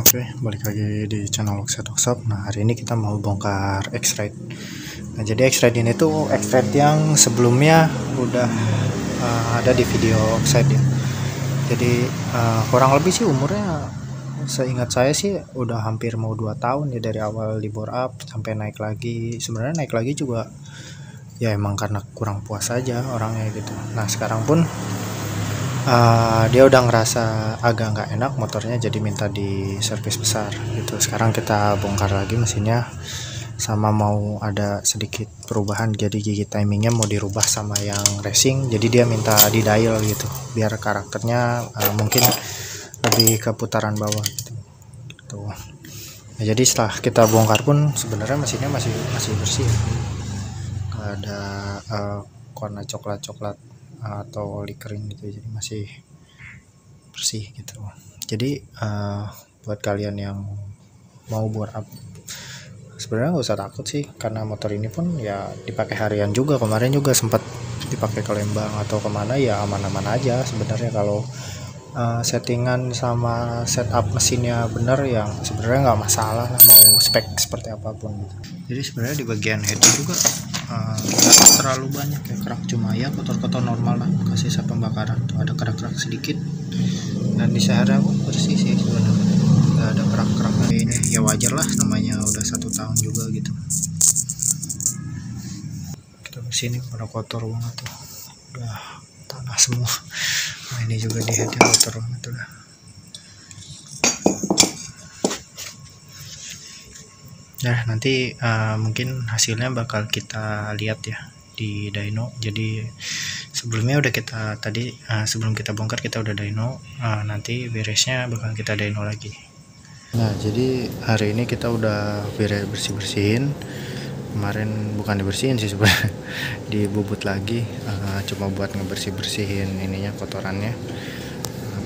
Oke, balik lagi di channel Workshop. Nah, hari ini kita mau bongkar X-Ride. Nah, jadi X-Ride ini tuh X-Ride yang sebelumnya udah ada di video Oxide ya. Jadi kurang lebih sih umurnya, seingat saya sih udah hampir mau 2 tahun ya, dari awal di bore up sampai naik lagi. Sebenarnya naik lagi juga ya emang karena kurang puas aja orangnya gitu. Nah, sekarang pun dia udah ngerasa agak nggak enak motornya, jadi minta di servis besar gitu. Sekarang kita bongkar lagi mesinnya, sama mau ada sedikit perubahan, jadi gigi timingnya mau dirubah sama yang racing, jadi dia minta di dial gitu biar karakternya mungkin lebih ke putaran bawah gitu. Nah, jadi setelah kita bongkar pun sebenarnya mesinnya masih bersih, nggak ada warna coklat atau likering gitu, jadi masih bersih gitu. Jadi buat kalian yang mau bore up, sebenarnya nggak usah takut sih, karena motor ini pun ya dipakai harian juga. Kemarin juga sempat dipakai ke Lembang atau kemana, ya aman-aman aja sebenarnya kalau settingan sama setup mesinnya bener, yang sebenarnya nggak masalah lah mau spek seperti apapun gitu. Jadi sebenarnya di bagian head juga nggak terlalu banyak ya kerak, cuma ya kotor-kotor normal lah, kasih saat pembakaran tuh ada kerak-kerak sedikit, dan di seharnya pun bersih sih sebenarnya, nggak ada kerak-kerak kayak ini. Ya wajar lah, namanya udah 1 tahun juga gitu. Kita kesini pada kotor banget tuh, udah tanah semua. Nah, ini juga di headnya kotor banget udah. Nah, nanti mungkin hasilnya bakal kita lihat ya di dyno. Jadi sebelumnya udah kita tadi sebelum kita bongkar kita udah dyno, nanti beresnya bakal kita dyno lagi. Nah, jadi hari ini kita udah bersih-bersihin. Kemarin bukan dibersihin sih sebenarnya, dibubut lagi, cuma buat ngebersih-bersihin ininya, kotorannya.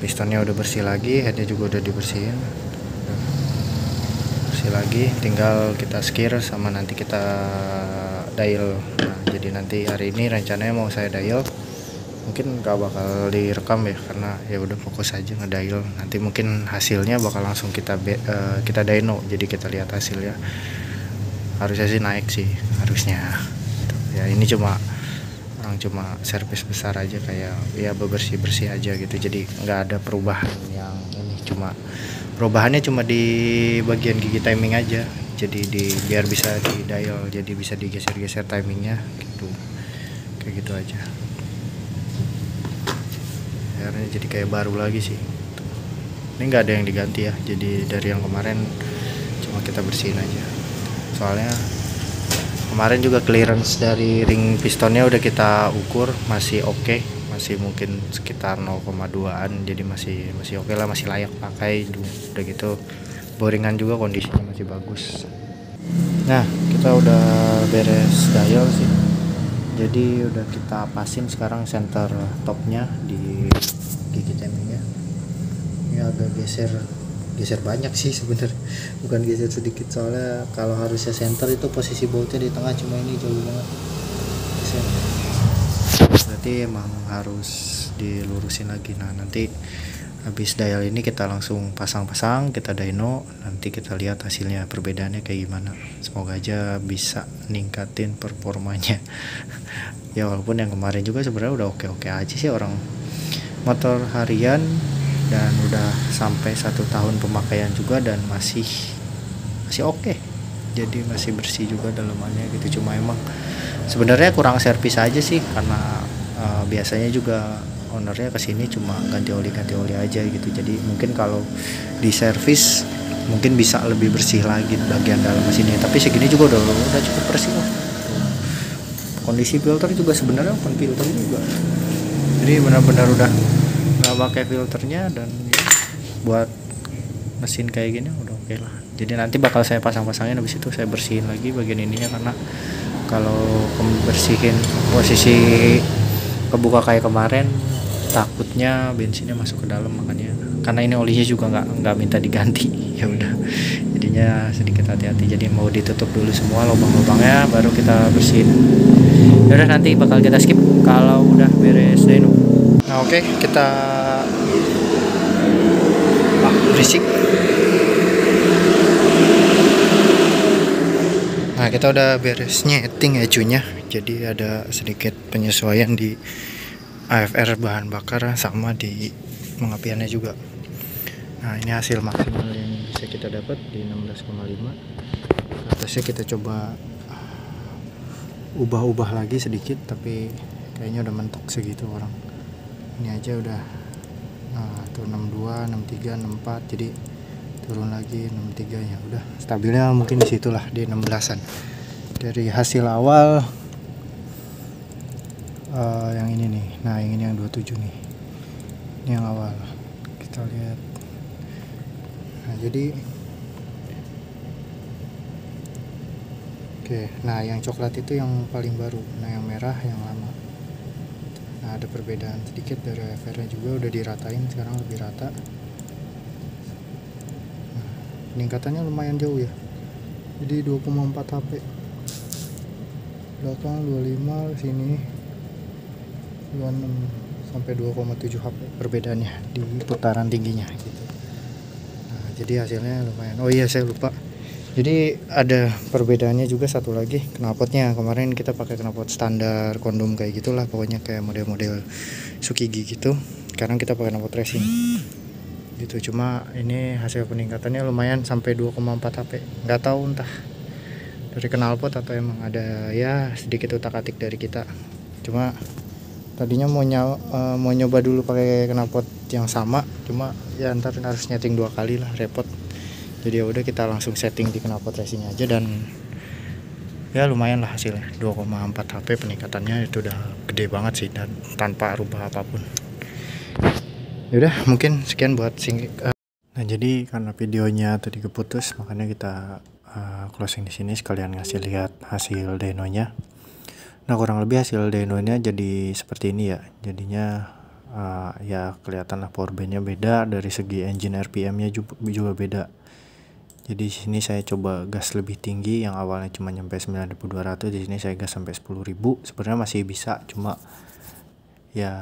Pistonnya udah bersih lagi, headnya juga udah dibersihin lagi, tinggal kita skir sama nanti kita dial. Nah, jadi nanti hari ini rencananya mau saya dial, mungkin gak bakal direkam ya, karena ya udah fokus aja ngedial. Nanti mungkin hasilnya bakal langsung kita dyno, jadi kita lihat hasilnya. Harusnya sih naik sih, harusnya ya. Ini cuma servis besar aja, kayak ya bersih aja gitu, jadi nggak ada perubahan yang ini. Cuma perubahannya cuma di bagian gigi timing aja, jadi biar bisa di dial, jadi bisa digeser-geser timingnya gitu, kayak gitu aja. Akhirnya jadi kayak baru lagi sih. Ini nggak ada yang diganti ya, jadi dari yang kemarin cuma kita bersihin aja. Soalnya kemarin juga clearance dari ring pistonnya udah kita ukur, masih oke, masih mungkin sekitar 0,2an, jadi masih oke lah, masih layak pakai. Udah gitu boringan juga kondisinya masih bagus. Nah, kita udah beres dial sih, jadi udah kita pasin sekarang center topnya di gigi timingnya. Ini agak geser banyak sih sebenarnya, bukan geser sedikit, soalnya kalau harusnya center itu posisi bautnya di tengah, cuma ini jauh banget geser. Berarti emang harus dilurusin lagi. Nah, nanti habis dial ini kita langsung pasang, kita dyno, nanti kita lihat hasilnya perbedaannya kayak gimana. Semoga aja bisa ningkatin performanya. Ya walaupun yang kemarin juga sebenarnya udah oke aja sih, orang motor harian dan udah sampai 1 tahun pemakaian juga, dan masih oke, jadi masih bersih juga dalamannya gitu. Cuma emang sebenarnya kurang servis aja sih, karena biasanya juga ownernya kesini cuma ganti oli aja gitu. Jadi mungkin kalau di servis mungkin bisa lebih bersih lagi bagian dalam mesinnya, tapi segini juga udah cukup bersih lah. Kondisi filter juga sebenarnya open filter juga, jadi benar-benar udah nggak pakai filternya, dan ya, buat mesin kayak gini udah oke lah. Jadi nanti bakal saya pasang-pasangin, habis itu saya bersihin lagi bagian ininya, karena kalau bersihin posisi kebuka kayak kemarin takutnya bensinnya masuk ke dalam, makanya karena ini olinya juga nggak minta diganti. Ya udah, jadinya sedikit hati-hati, jadi mau ditutup dulu semua lubang-lubangnya baru kita bersihin. Ya udah, nanti bakal kita skip kalau udah beres dyno. Nah, oke, kita berisik kita udah beres nyeting ecunya, jadi ada sedikit penyesuaian di AFR bahan bakar sama di pengapiannya juga. Nah, ini hasil maksimal yang bisa kita dapat di 16,5. Atasnya kita coba ubah-ubah lagi sedikit, tapi kayaknya udah mentok segitu orang. Ini aja udah tuh 62, 63, 64, jadi turun lagi 63 ya. Udah stabilnya mungkin disitulah di 16-an. Dari hasil awal yang ini nih, nah yang ini yang 27 nih, ini yang awal, kita lihat. Nah jadi oke, nah yang coklat itu yang paling baru, nah yang merah yang lama. Nah ada perbedaan sedikit dari AFR nya juga, udah diratain sekarang, lebih rata. Nah, peningkatannya lumayan jauh ya, jadi 2,4 HP belakang, 25 sini 26 sampai 2,7 HP perbedaannya di putaran tingginya gitu. Nah jadi hasilnya lumayan. Oh iya saya lupa, jadi ada perbedaannya juga satu lagi, knalpotnya. Kemarin kita pakai knalpot standar kondom kayak gitulah, pokoknya kayak model-model Tsukigi gitu. Sekarang kita pakai knalpot racing gitu. Cuma ini hasil peningkatannya lumayan sampai 2,4 HP. Nggak tahu entah dari knalpot atau emang ada ya sedikit utak-atik dari kita. Cuma tadinya mau nyoba dulu pakai knalpot yang sama, cuma ya ntar harus nyeting 2 kali lah, repot. Jadi ya udah kita langsung setting di knalpot racing aja, dan ya lumayan lah hasilnya. 2,4 HP peningkatannya itu udah gede banget sih, dan tanpa rubah apapun. Yaudah mungkin sekian buat nah jadi karena videonya tadi keputus, makanya kita closing di sini sekalian ngasih lihat hasil dynonya. Nah kurang lebih hasil dynonya jadi seperti ini ya. Jadinya ya kelihatan lah power bandnya beda, dari segi engine RPM nya juga beda. Jadi di sini saya coba gas lebih tinggi, yang awalnya cuma nyampe 9.200, di sini saya gas sampai 10.000. Sebenarnya masih bisa, cuma ya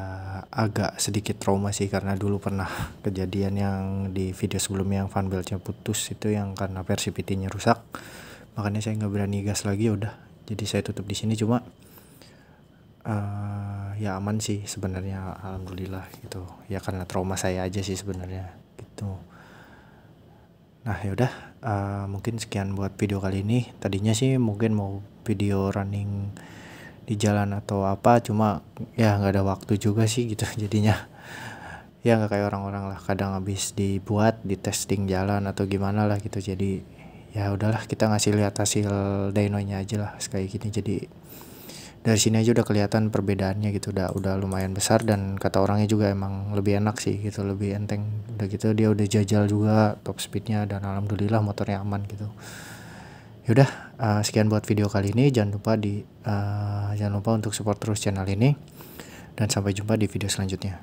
agak sedikit trauma sih, karena dulu pernah kejadian yang di video sebelumnya yang fan beltnya putus, itu yang karena PCVT-nya rusak. Makanya saya nggak berani gas lagi, udah. Jadi saya tutup di sini. Cuma ya aman sih sebenarnya, alhamdulillah gitu. Ya karena trauma saya aja sih sebenarnya gitu. Nah yaudah, mungkin sekian buat video kali ini. Tadinya sih mungkin mau video running di jalan atau apa, cuma ya nggak ada waktu juga sih gitu. Jadinya ya nggak kayak orang-orang lah, kadang habis dibuat di testing jalan atau gimana lah gitu. Jadi ya udahlah, kita ngasih lihat hasil dynonya aja lah kayak gini. Jadi dari sini aja udah kelihatan perbedaannya gitu, udah lumayan besar, dan kata orangnya juga emang lebih enak sih gitu, lebih enteng. Udah gitu dia udah jajal juga top speednya, dan alhamdulillah motornya aman gitu. Yaudah, sekian buat video kali ini. Jangan lupa untuk support terus channel ini, dan sampai jumpa di video selanjutnya.